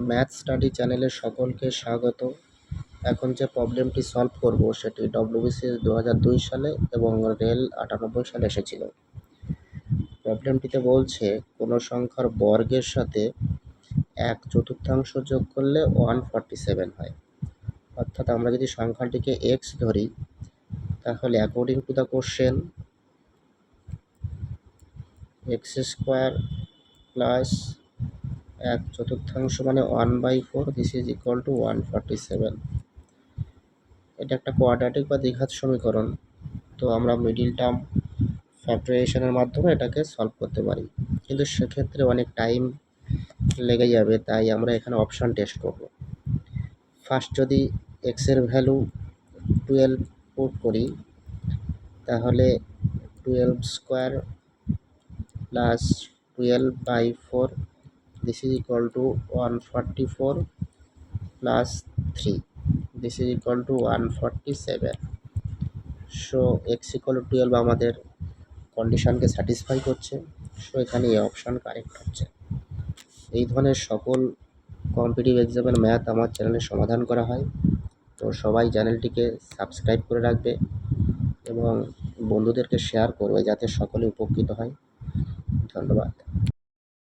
Math study চ্যানেলে সকলকে স্বাগত। এখন যে প্রবলেমটি সলভ করব সেটি ডব্লিউবিসিএস 2002 সালে এবং রেল 98 সালে এসেছিল। প্রবলেমটিতে বলছে কোনো সংখ্যার বর্গের সাথে 1/4 যোগ করলে 147 হয়। অর্থাৎ আমরা যদি সংখ্যাটিকে এক্স ধরি তাহলে according to the question x square plus 1/4 মানে 1/4, দিস ইজ ইকুয়াল টু 147। এটা একটা কোয়াড্রেটিক বা দ্বিঘাত সমীকরণ। তো আমরা মিডিল টার্ম ফ্যাক্টরাইজেশনের মাধ্যমে এটাকে সলভ করতে পারি, কিন্তু সেক্ষেত্রে অনেক টাইম লেগে যাবে, তাই আমরা এখানে অপশান টেস্ট করব। ফার্স্ট যদি এক্সের ভ্যালু 12 পুট করি তাহলে 12 square plus 12/4, this is equal to 144 plus 3, this is equal to 147। So x equal to 12 আমাদের কন্ডিশনকে স্যাটিসফাই করছে। সো এখানে এই অপশান কারেক্ট হচ্ছে। এই ধরনের সকল কম্পিটিটিভ এক্সামের ম্যাথ আমার চ্যানেলে সমাধান করা হয়। তো সবাই চ্যানেলটিকে সাবস্ক্রাইব করে রাখবে এবং বন্ধুদেরকে শেয়ার করবে যাতে সকলে উপকৃত হয়। ধন্যবাদ।